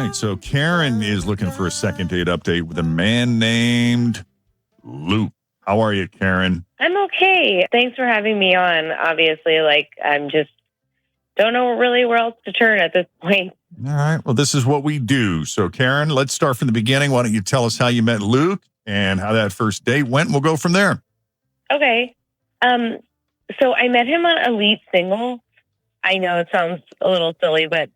right. So Karen is looking for a second date update with a man named Luke. How are you, Karen? I'm okay. Thanks for having me on. Obviously, I'm just don't know really where else to turn at this point. All right. Well, this is what we do. So, Karen, let's start from the beginning. Why don't you tell us how you met Luke and how that first date went? We'll go from there. Okay. So I met him on Elite Single. I know it sounds a little silly, but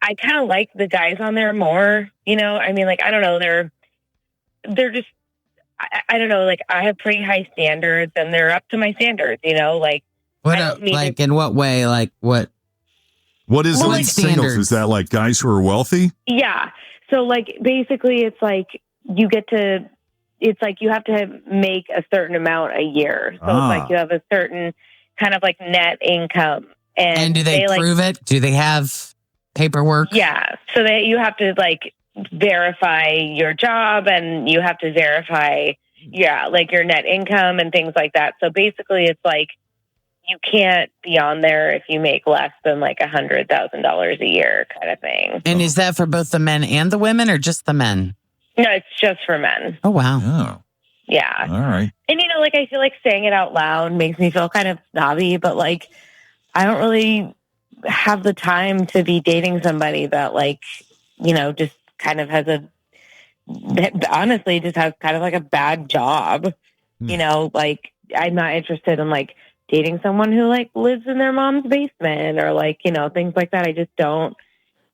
I kind of like the guys on there more. I don't know. They're just, I don't know. I have pretty high standards and they're up to my standards, What, in what way? What is Elite Singles? Is that like guys who are wealthy? Yeah. So basically it's you get to, it's you have to make a certain amount a year. So it's you have a certain kind of net income. And do they prove it? Do they have paperwork? Yeah. So that you have to verify your job and you have to verify, your net income and things like that. So basically it's you can't be on there if you make less than $100,000 a year kind of thing. And is that for both the men and the women or just the men? No, it's just for men. Oh, wow. Oh. Yeah. All right. And, I feel like saying it out loud makes me feel kind of snobby, but I don't really have the time to be dating somebody that just kind of has honestly just has kind of a bad job. I'm not interested in dating someone who lives in their mom's basement or things like that. I just don't,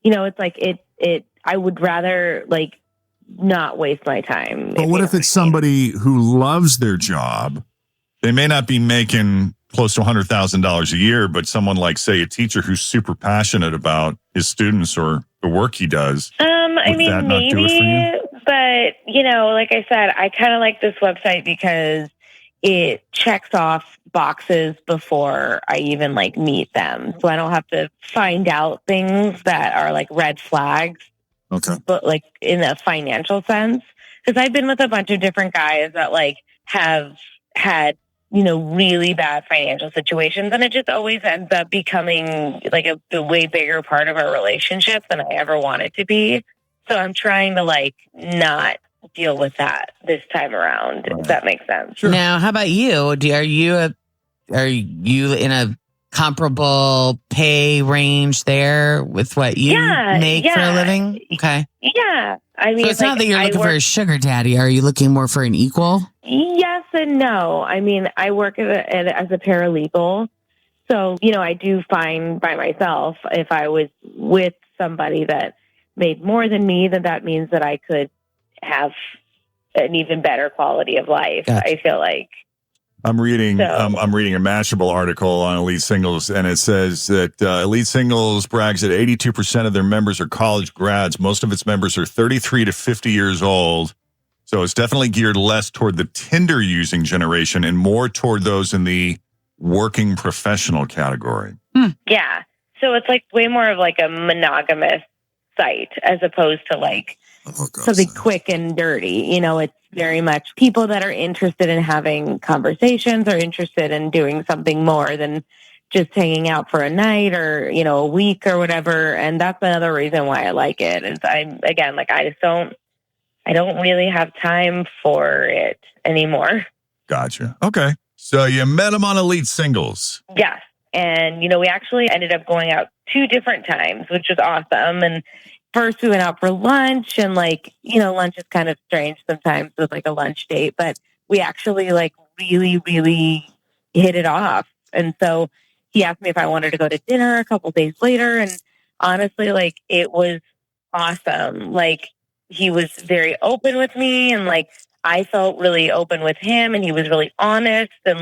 it's I would rather not waste my time. But what if it's somebody who loves their job? They may not be making close to $100,000 a year, but someone say a teacher who's super passionate about his students or the work he does. Maybe, but like I said, I kind of like this website because it checks off boxes before I even meet them. So I don't have to find out things that are red flags. Okay. But in a financial sense, because I've been with a bunch of different guys that have had, really bad financial situations. And it just always ends up becoming a way bigger part of our relationship than I ever want it to be. So I'm trying to not deal with that this time around, if that makes sense. Sure. Now, how about you? Are you in a comparable pay range there with what you make for a living? Okay. Yeah. So it's not that you're looking for a sugar daddy. Are you looking more for an equal? Yes and no. I work as a paralegal. So, I do fine by myself. If I was with somebody that made more than me, then that means that I could have an even better quality of life. Gotcha. I feel like. I'm reading a Mashable article on Elite Singles, and it says that Elite Singles brags that 82% of their members are college grads. Most of its members are 33 to 50 years old. So it's definitely geared less toward the Tinder using generation and more toward those in the working professional category. Yeah. So it's way more of a monogamous site as opposed to something quick and dirty. It's very much people that are interested in having conversations or interested in doing something more than just hanging out for a night or, a week or whatever. And that's another reason why I like it is I don't really have time for it anymore. Gotcha. Okay. So you met him on Elite Singles. Yes. And, we actually ended up going out 2 different times, which was awesome. And first we went out for lunch and lunch is kind of strange sometimes with a lunch date, but we actually really, really hit it off. And so he asked me if I wanted to go to dinner a couple days later. And honestly, it was awesome. He was very open with me and I felt really open with him and he was really honest and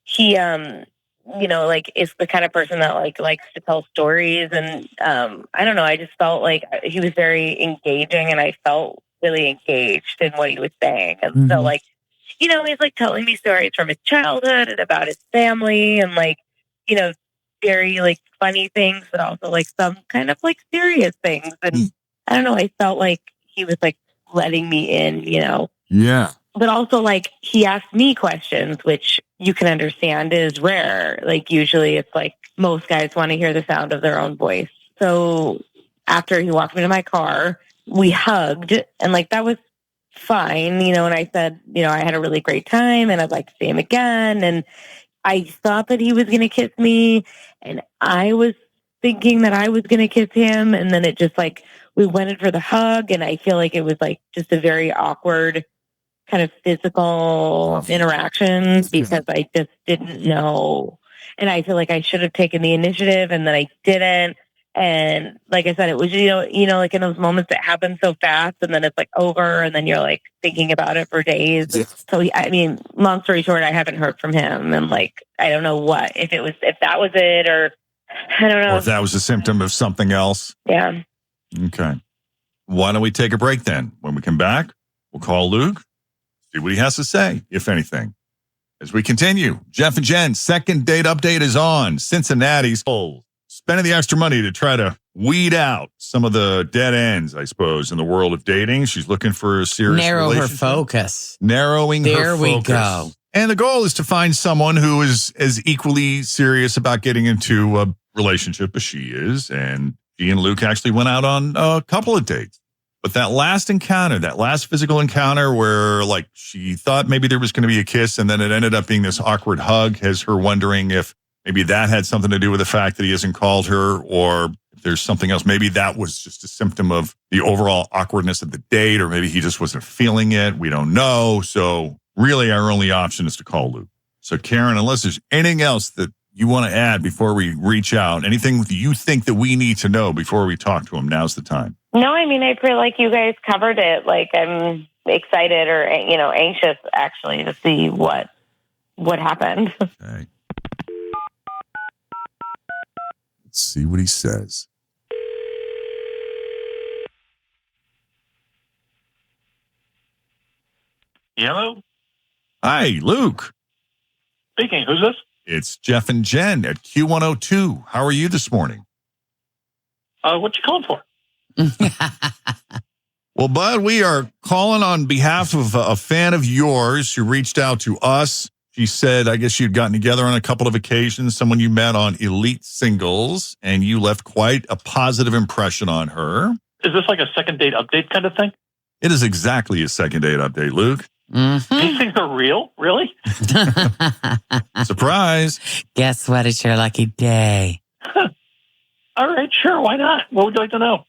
he, is the kind of person that likes to tell stories. And I don't know, I just felt he was very engaging and I felt really engaged in what he was saying. And so he's telling me stories from his childhood and about his family and very funny things, but also some kind of serious things. And I don't know, I felt he was letting me in, Yeah. But also, he asked me questions, which you can understand is rare. Usually it's most guys want to hear the sound of their own voice. So after he walked me to my car, we hugged, and like that was fine, and I said, I had a really great time and I'd like to see him again. And I thought that he was going to kiss me, and I was thinking that I was going to kiss him. And then it just like, we went in for the hug, and I feel like it was like just a very awkward kind of physical interaction because I just didn't know. And I feel like I should have taken the initiative, and then I didn't. And like I said, it was, like in those moments that happen so fast, and then it's like over, and then you're like thinking about it for days. Yeah. So, long story short, I haven't heard from him. And like, I don't know if that was it, or I don't know. Or if that was a symptom of something else. Yeah. Okay. Why don't we take a break then? When we come back, we'll call Luke, see what he has to say, if anything. As we continue, Jeff and Jen, second date update is on. Cincinnati's spending the extra money to try to weed out some of the dead ends, I suppose, in the world of dating. She's looking for a serious relationship. Her focus. Narrowing her focus. There we go. And the goal is to find someone who is as equally serious about getting into a relationship as she is. And she and Luke actually went out on a couple of dates. But that last encounter, that last physical encounter where like she thought maybe there was going to be a kiss, and then it ended up being this awkward hug, has her wondering if maybe that had something to do with the fact that he hasn't called her, or if there's something else. Maybe that was just a symptom of the overall awkwardness of the date, or maybe he just wasn't feeling it. We don't know. So really our only option is to call Luke. So Karen, unless there's anything else that you want to add before we reach out, anything you think that we need to know before we talk to him, now's the time. No, I feel like you guys covered it. Like, I'm excited or, anxious actually to see what happened. Okay. Let's see what he says. Hello? Hi, Luke. Speaking. Who's this? It's Jeff and Jen at Q102. How are you this morning? What you calling for? Well, Bud, we are calling on behalf of a fan of yours who reached out to us. She said, I guess you'd gotten together on a couple of occasions, someone you met on Elite Singles, and you left quite a positive impression on her. Is this like a second date update kind of thing? It is exactly a second date update, Luke. Mm-hmm. These things are real? Really? Surprise. Guess what? It's your lucky day. All right, sure. Why not? What would you like to know?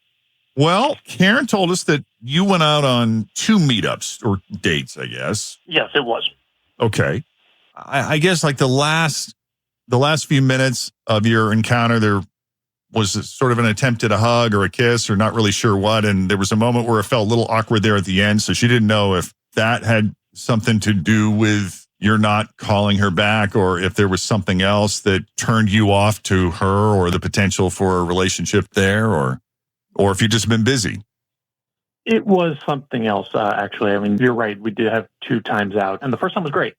Well, Karen told us that you went out on 2 meetups or dates, I guess. Yes, it was. Okay. I guess like the last few minutes of your encounter, there was sort of an attempt at a hug or a kiss or not really sure what. And there was a moment where it felt a little awkward there at the end. So she didn't know if that had something to do with you're not calling her back, or if there was something else that turned you off to her or the potential for a relationship there, or if you've just been busy. It was something else, actually. I mean, you're right. We did have 2 times out, and the first time was great.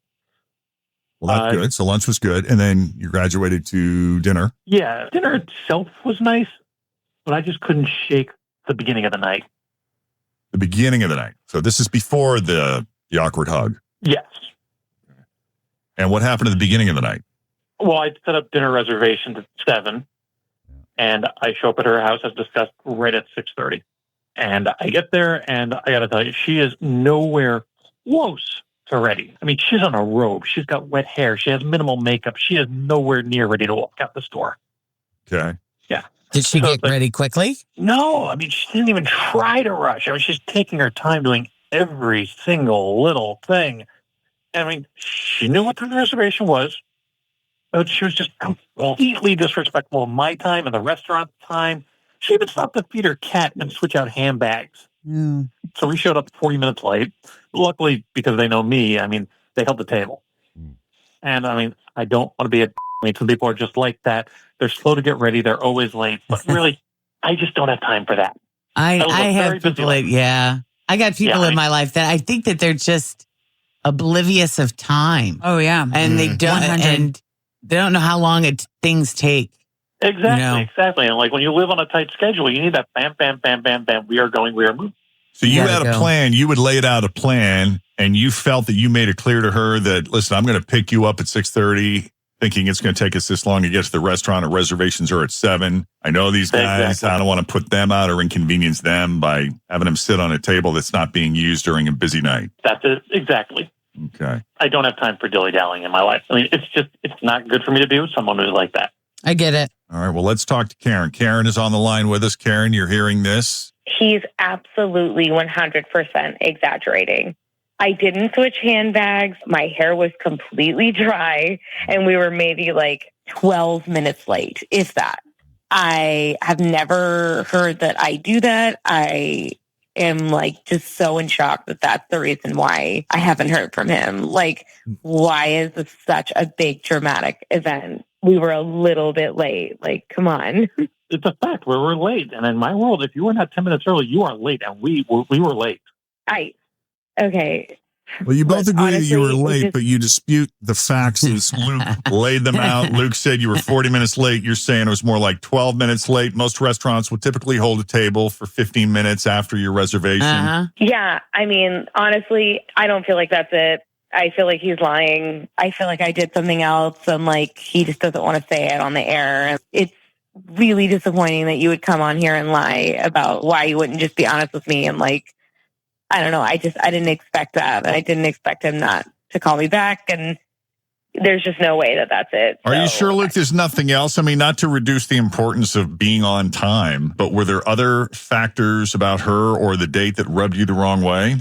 Well, that's good. So lunch was good. And then you graduated to dinner. Yeah, dinner itself was nice, but I just couldn't shake the beginning of the night. The beginning of the night. So this is before the awkward hug. Yes. And what happened at the beginning of the night? Well, I set up dinner reservations at 7, and I show up at her house as discussed right at 6:30. And I get there, and I got to tell you, she is nowhere close to ready. I mean, she's on a robe. She's got wet hair. She has minimal makeup. She is nowhere near ready to walk out the store. Okay. Yeah. Did she get ready quickly? No. I mean, she didn't even try to rush. I mean, she's taking her time doing every single little thing. I mean, she knew what the reservation was, but she was just completely disrespectful of my time and the restaurant's time. She even stopped to feed her cat and switch out handbags. Mm. So we showed up 40 minutes late. Luckily, because they know me, I mean, they held the table. And I mean, I don't want to be some people are just like that. They're slow to get ready. They're always late. But really, I just don't have time for that. I have people I got people in my life that I think that they're just oblivious of time. Oh yeah. And they don't 100. and they don't know how long things take. Exactly, exactly. And like when you live on a tight schedule, you need that bam, bam, bam, bam, bam. We are moving. So you had a plan. You would lay out a plan, and you felt that you made it clear to her that, listen, I'm going to pick you up at 6:30, thinking it's going to take us this long to get to the restaurant, and reservations are at 7. I know these guys. Exactly. I don't want to put them out or inconvenience them by having them sit on a table that's not being used during a busy night. That's it. Exactly. Okay. I don't have time for dilly-dallying in my life. I mean, it's not good for me to be with someone who's like that. I get it. All right. Well, let's talk to Karen. Karen is on the line with us. Karen, you're hearing this. He's absolutely 100% exaggerating. I didn't switch handbags. My hair was completely dry, and we were maybe like 12 minutes late, if that. I have never heard that I do that. I am like just so in shock that that's the reason why I haven't heard from him. Like, why is this such a big dramatic event? We were a little bit late. Like, come on. It's a fact. We're late. And in my world, if you were not 10 minutes early, you are late. And we were late. Okay. Well, you both agree that you were late, but you dispute the facts as Luke laid them out. Luke said you were 40 minutes late. You're saying it was more like 12 minutes late. Most restaurants would typically hold a table for 15 minutes after your reservation. Uh-huh. Yeah. I mean, honestly, I don't feel like that's it. I feel like he's lying. I feel like I did something else, and like he just doesn't want to say it on the air. It's really disappointing that you would come on here and lie about why you wouldn't just be honest with me. And like, I don't know. I didn't expect that. I didn't expect him not to call me back. And there's just no way that that's it. Are you sure, Luke, there's nothing else? I mean, not to reduce the importance of being on time, but were there other factors about her or the date that rubbed you the wrong way?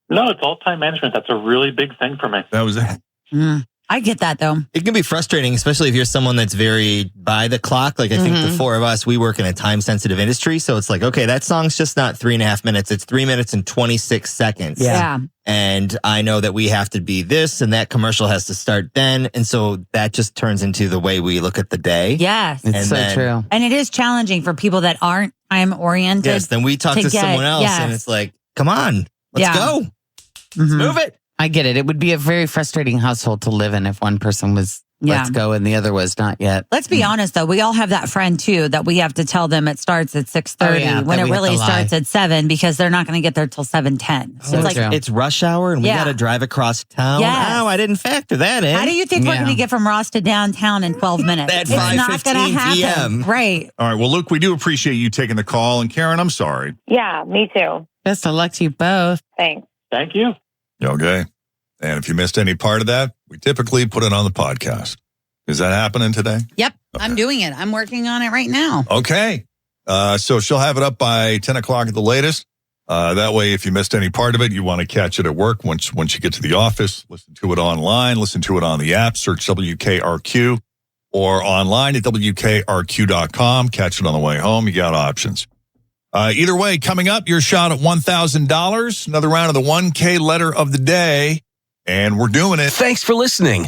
No, it's all time management. That's a really big thing for me. That was it. I get that, though. It can be frustrating, especially if you're someone that's very by the clock. Like, I think the four of us, we work in a time-sensitive industry. So it's like, okay, that song's just not 3.5 minutes. It's 3 minutes and 26 seconds. Yeah. And I know that we have to be this, and that commercial has to start then. And so that just turns into the way we look at the day. Yes. It's so true. And it is challenging for people that aren't time-oriented. Yes, then we talk to someone else, and it's like, come on, let's go. Let's move it. I get it. It would be a very frustrating household to live in if one person was let's go and the other was not yet. Let's be honest, though. We all have that friend, too, that we have to tell them it starts at 6:30 when it really starts at 7 because they're not going to get there till 7:10. So it's like it's rush hour and we got to drive across town. Yes. Oh, I didn't factor that in. How do you think we're going to get from Ross to downtown in 12 minutes? At it's not going to happen. PM. Right. All right. Well, Luke, we do appreciate you taking the call. And Karen, I'm sorry. Yeah, me too. Best of luck to you both. Thanks. Thank you. Okay. And if you missed any part of that, we typically put it on the podcast. Is that happening today? Yep. Okay. I'm doing it. I'm working on it right now. Okay. So she'll have it up by 10 o'clock at the latest. That way, if you missed any part of it, you want to catch it at work once you get to the office, listen to it online, listen to it on the app, search WKRQ or online at WKRQ.com. Catch it on the way home. You got options. Either way, coming up, your shot at $1,000, another round of the 1K letter of the day. And we're doing it. Thanks for listening